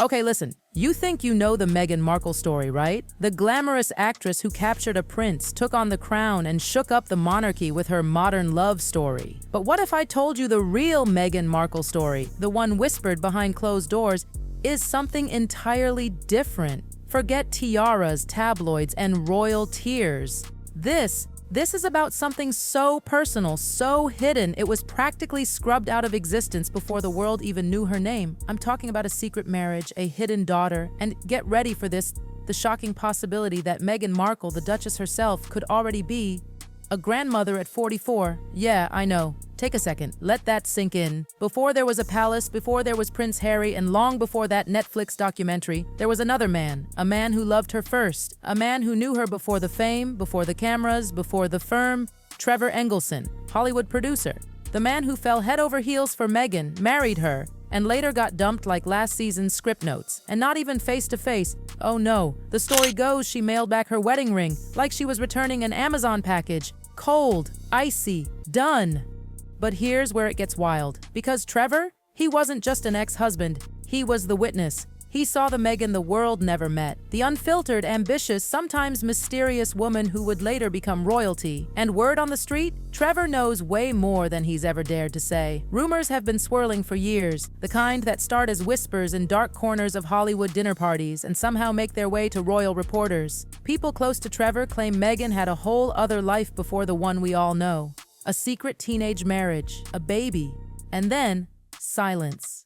Okay, listen. You think you know the Meghan Markle story, right? The glamorous actress who captured a prince, took on the crown, and shook up the monarchy with her modern love story. But what if I told you the real Meghan Markle story, the one whispered behind closed doors, is something entirely different? Forget tiaras, tabloids, and royal tears. This is about something so personal, so hidden, it was practically scrubbed out of existence before the world even knew her name. I'm talking about a secret marriage, a hidden daughter, and get ready for this, the shocking possibility that Meghan Markle, the Duchess herself, could already be a grandmother at 44. Yeah, I know. Take a second. Let that sink in. Before there was a palace, before there was Prince Harry, and long before that Netflix documentary, there was another man. A man who loved her first. A man who knew her before the fame, before the cameras, before the firm. Trevor Engelson, Hollywood producer. The man who fell head over heels for Meghan, married her, and later got dumped like last season's script notes. And not even face to face. Oh no. The story goes she mailed back her wedding ring like she was returning an Amazon package. Cold, icy, done. But here's where it gets wild. Because Trevor, he wasn't just an ex-husband, he was the witness. He saw the Meghan the world never met, the unfiltered, ambitious, sometimes mysterious woman who would later become royalty. And word on the street? Trevor knows way more than he's ever dared to say. Rumors have been swirling for years, the kind that start as whispers in dark corners of Hollywood dinner parties and somehow make their way to royal reporters. People close to Trevor claim Meghan had a whole other life before the one we all know. A secret teenage marriage, a baby, and then silence.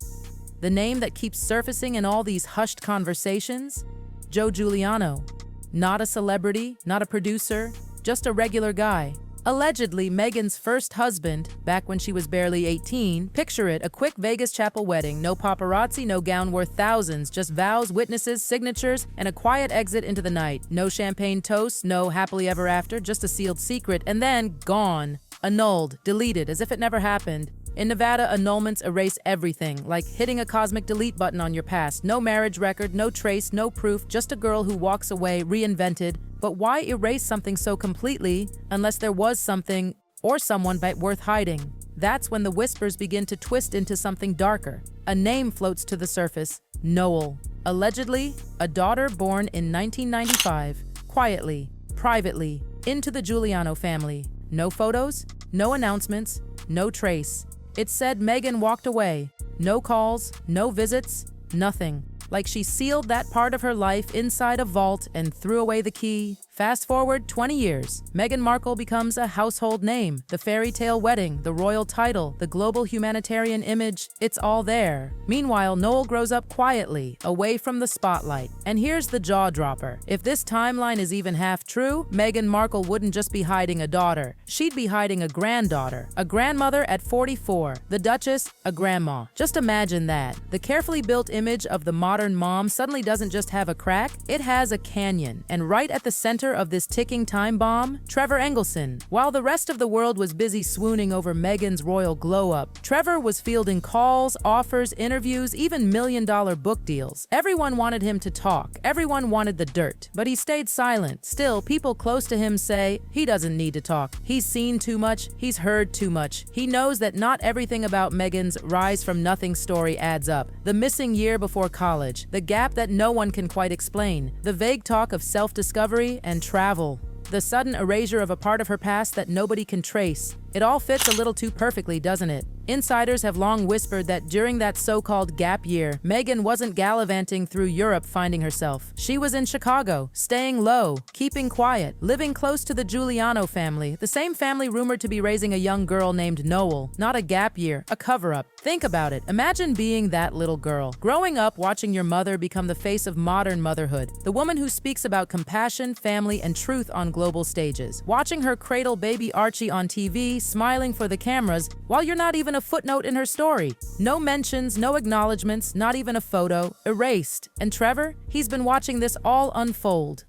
The name that keeps surfacing in all these hushed conversations? Joe Giuliano. Not a celebrity, not a producer, just a regular guy. Allegedly, Meghan's first husband, back when she was barely 18, picture it, a quick Vegas chapel wedding, no paparazzi, no gown worth thousands, just vows, witnesses, signatures, and a quiet exit into the night. No champagne toasts, no happily ever after, just a sealed secret, and then gone. Annulled, deleted, as if it never happened. In Nevada, annulments erase everything, like hitting a cosmic delete button on your past. No marriage record, no trace, no proof, just a girl who walks away, reinvented. But why erase something so completely, unless there was something or someone worth hiding? That's when the whispers begin to twist into something darker. A name floats to the surface, Noel. Allegedly, a daughter born in 1995, quietly, privately, into the Giuliano family. No photos, no announcements, no trace. It said Meghan walked away. No calls, no visits, nothing. Like she sealed that part of her life inside a vault and threw away the key. Fast forward 20 years, Meghan Markle becomes a household name. The fairy tale wedding, the royal title, the global humanitarian image, it's all there. Meanwhile, Noel grows up quietly, away from the spotlight. And here's the jaw dropper. If this timeline is even half true, Meghan Markle wouldn't just be hiding a daughter. She'd be hiding a granddaughter, a grandmother at 44, the Duchess, a grandma. Just imagine that. The carefully built image of the modern mom suddenly doesn't just have a crack, it has a canyon. And right at the center of this ticking time bomb, Trevor Engelson. While the rest of the world was busy swooning over Meghan's royal glow-up, Trevor was fielding calls, offers, interviews, even million-dollar book deals. Everyone wanted him to talk. Everyone wanted the dirt. But he stayed silent. Still, people close to him say he doesn't need to talk. He's seen too much. He's heard too much. He knows that not everything about Meghan's rise from nothing story adds up. The missing year before college, the gap that no one can quite explain, the vague talk of self-discovery and travel, the sudden erasure of a part of her past that nobody can trace. It all fits a little too perfectly, doesn't it? Insiders have long whispered that during that so-called gap year, Meghan wasn't gallivanting through Europe finding herself. She was in Chicago, staying low, keeping quiet, living close to the Giuliano family, the same family rumored to be raising a young girl named Noel. Not a gap year, a cover-up. Think about it. Imagine being that little girl, growing up watching your mother become the face of modern motherhood, the woman who speaks about compassion, family, and truth on global stages. Watching her cradle baby Archie on TV, smiling for the cameras, while you're not even a footnote in her story. No mentions, no acknowledgements, not even a photo, erased. And Trevor, he's been watching this all unfold.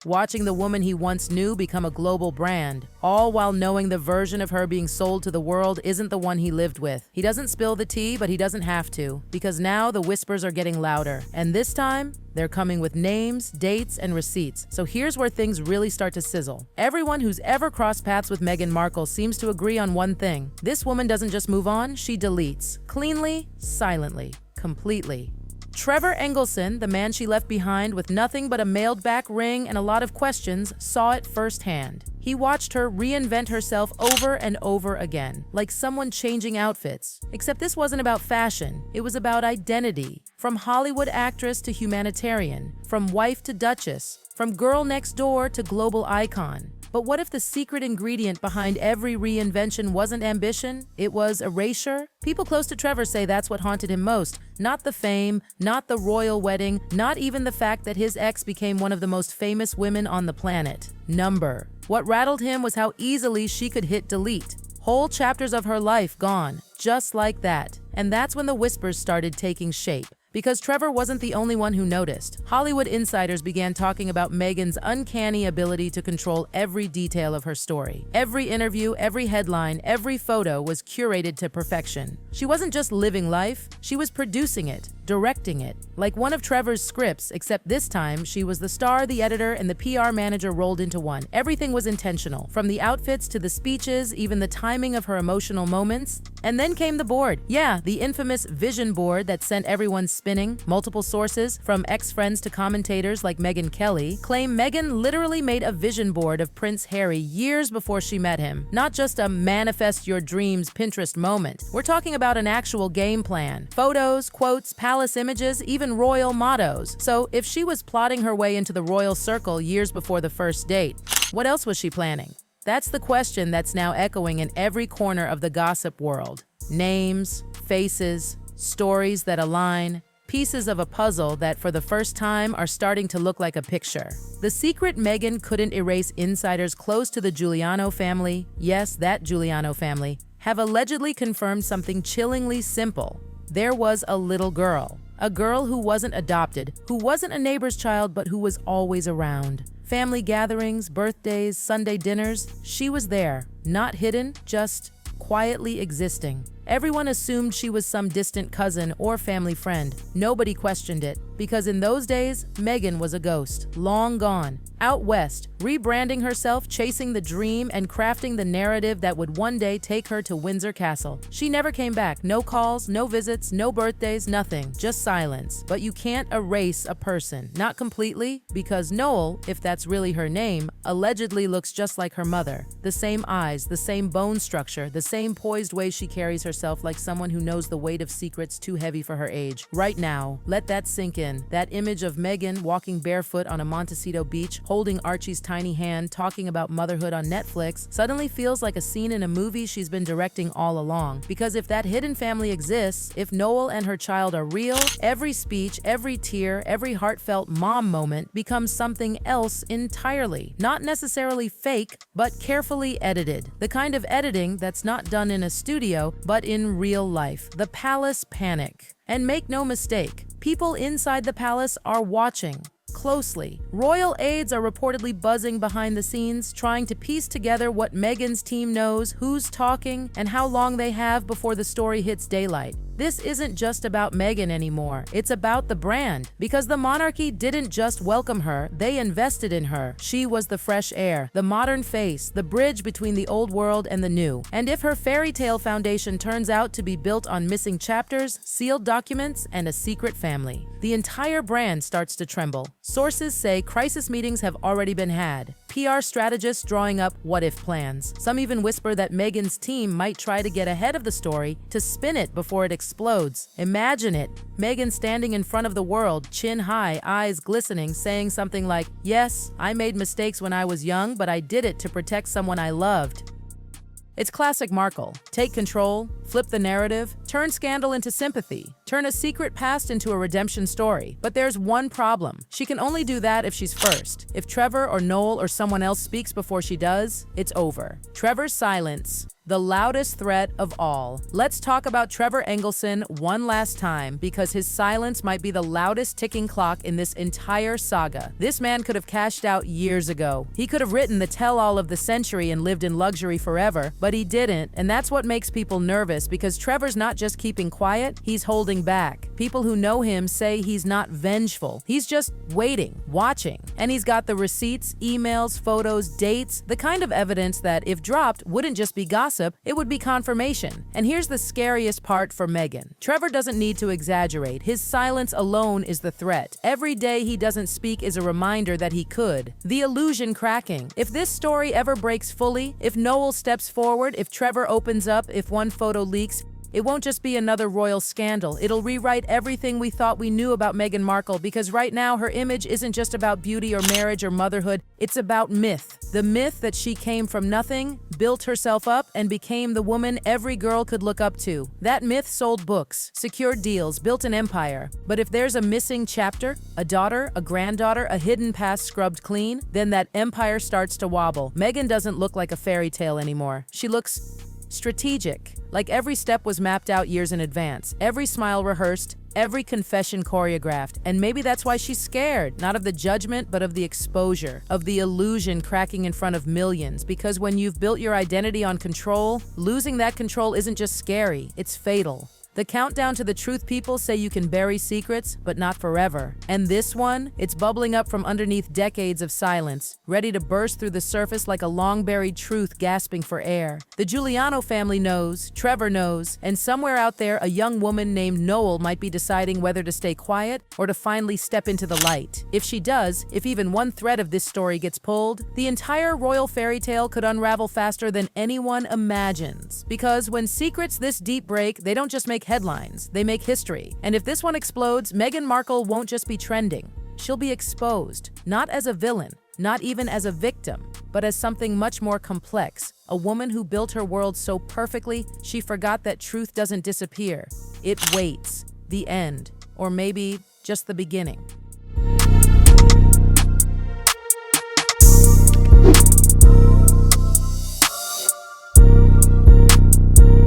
Watching the woman he once knew become a global brand, all while knowing the version of her being sold to the world isn't the one he lived with. He doesn't spill the tea, but he doesn't have to, because now the whispers are getting louder. And this time, they're coming with names, dates, and receipts. So here's where things really start to sizzle. Everyone who's ever crossed paths with Meghan Markle seems to agree on one thing. This woman doesn't just move on, she deletes. Cleanly, silently, completely. Trevor Engelson, the man she left behind with nothing but a mailed-back ring and a lot of questions, saw it firsthand. He watched her reinvent herself over and over again, like someone changing outfits. Except this wasn't about fashion, it was about identity. From Hollywood actress to humanitarian, from wife to duchess, from girl next door to global icon. But what if the secret ingredient behind every reinvention wasn't ambition? It was erasure? People close to Trevor say that's what haunted him most. Not the fame, not the royal wedding, not even the fact that his ex became one of the most famous women on the planet. Number. What rattled him was how easily she could hit delete. Whole chapters of her life gone, just like that. And that's when the whispers started taking shape. Because Trevor wasn't the only one who noticed. Hollywood insiders began talking about Meghan's uncanny ability to control every detail of her story. Every interview, every headline, every photo was curated to perfection. She wasn't just living life, she was producing it, directing it. Like one of Trevor's scripts, except this time she was the star, the editor, and the PR manager rolled into one. Everything was intentional, from the outfits to the speeches, even the timing of her emotional moments. And then came the board. Yeah, the infamous vision board that sent everyone spinning. Multiple sources, from ex-friends to commentators like Meghan Kelly, claim Meghan literally made a vision board of Prince Harry years before she met him. Not just a manifest your dreams Pinterest moment. We're talking about an actual game plan. Photos, quotes, palace images, even royal mottos. So if she was plotting her way into the royal circle years before the first date, what else was she planning? That's the question that's now echoing in every corner of the gossip world. Names, faces, stories that align, pieces of a puzzle that for the first time are starting to look like a picture. The secret Meghan couldn't erase insiders close to the Giuliano family, yes, that Giuliano family, have allegedly confirmed something chillingly simple. There was a little girl. A girl who wasn't adopted, who wasn't a neighbor's child, but who was always around. Family gatherings, birthdays, Sunday dinners, she was there, not hidden, just quietly existing. Everyone assumed she was some distant cousin or family friend. Nobody questioned it, because in those days, Meghan was a ghost, long gone, out west, rebranding herself, chasing the dream, and crafting the narrative that would one day take her to Windsor Castle. She never came back. No calls, no visits, no birthdays, nothing. Just silence. But you can't erase a person. Not completely, because Noel, if that's really her name, allegedly looks just like her mother. The same eyes, the same bone structure, the same poised way she carries herself like someone who knows the weight of secrets too heavy for her age. Right now, let that sink in. That image of Meghan walking barefoot on a Montecito beach, holding Archie's tiny hand, talking about motherhood on Netflix, suddenly feels like a scene in a movie she's been directing all along. Because if that hidden family exists, if Noel and her child are real, every speech, every tear, every heartfelt mom moment becomes something else entirely. Not necessarily fake, but carefully edited. The kind of editing that's not done in a studio, but in real life. The palace panic. And make no mistake, people inside the palace are watching closely. Royal aides are reportedly buzzing behind the scenes, trying to piece together what Meghan's team knows, who's talking, and how long they have before the story hits daylight. This isn't just about Meghan anymore. It's about the brand. Because the monarchy didn't just welcome her, they invested in her. She was the fresh air, the modern face, the bridge between the old world and the new. And if her fairy tale foundation turns out to be built on missing chapters, sealed documents, and a secret family, the entire brand starts to tremble. Sources say crisis meetings have already been had. PR strategists drawing up what-if plans. Some even whisper that Meghan's team might try to get ahead of the story to spin it before it explodes. Imagine it. Meghan standing in front of the world, chin high, eyes glistening, saying something like, "Yes, I made mistakes when I was young, but I did it to protect someone I loved." It's classic Markle. Take control, flip the narrative, turn scandal into sympathy, turn a secret past into a redemption story. But there's one problem. She can only do that if she's first. If Trevor or Noel or someone else speaks before she does, it's over. Trevor's silence, the loudest threat of all. Let's talk about Trevor Engelson one last time, because his silence might be the loudest ticking clock in this entire saga. This man could have cashed out years ago. He could have written the tell-all of the century and lived in luxury forever, but he didn't, and that's what makes people nervous, because Trevor's not just keeping quiet, he's holding back. People who know him say he's not vengeful. He's just waiting, watching. And he's got the receipts, emails, photos, dates, the kind of evidence that, if dropped, wouldn't just be gossip. gossip, it would be confirmation. And here's the scariest part for Meghan. Trevor doesn't need to exaggerate. His silence alone is the threat. Every day he doesn't speak is a reminder that he could. The illusion cracking. If this story ever breaks fully, if Noel steps forward, if Trevor opens up, if one photo leaks, it won't just be another royal scandal. It'll rewrite everything we thought we knew about Meghan Markle, because right now her image isn't just about beauty or marriage or motherhood. It's about myth. The myth that she came from nothing, built herself up, and became the woman every girl could look up to. That myth sold books, secured deals, built an empire. But if there's a missing chapter, a daughter, a granddaughter, a hidden past scrubbed clean, then that empire starts to wobble. Meghan doesn't look like a fairy tale anymore. She looks strategic. Like every step was mapped out years in advance, every smile rehearsed, every confession choreographed. And maybe that's why she's scared, not of the judgment, but of the exposure, of the illusion cracking in front of millions. Because when you've built your identity on control, losing that control isn't just scary, it's fatal. The countdown to the truth. People say you can bury secrets, but not forever. And this one, it's bubbling up from underneath decades of silence, ready to burst through the surface like a long-buried truth gasping for air. The Giuliano family knows, Trevor knows, and somewhere out there, a young woman named Noel might be deciding whether to stay quiet or to finally step into the light. If she does, if even one thread of this story gets pulled, the entire royal fairy tale could unravel faster than anyone imagines. Because when secrets this deep break, they don't just make headlines, they make history. And if this one explodes, Meghan Markle won't just be trending. She'll be exposed, not as a villain, not even as a victim, but as something much more complex. A woman who built her world so perfectly, she forgot that truth doesn't disappear. It waits. The end. Or maybe just the beginning.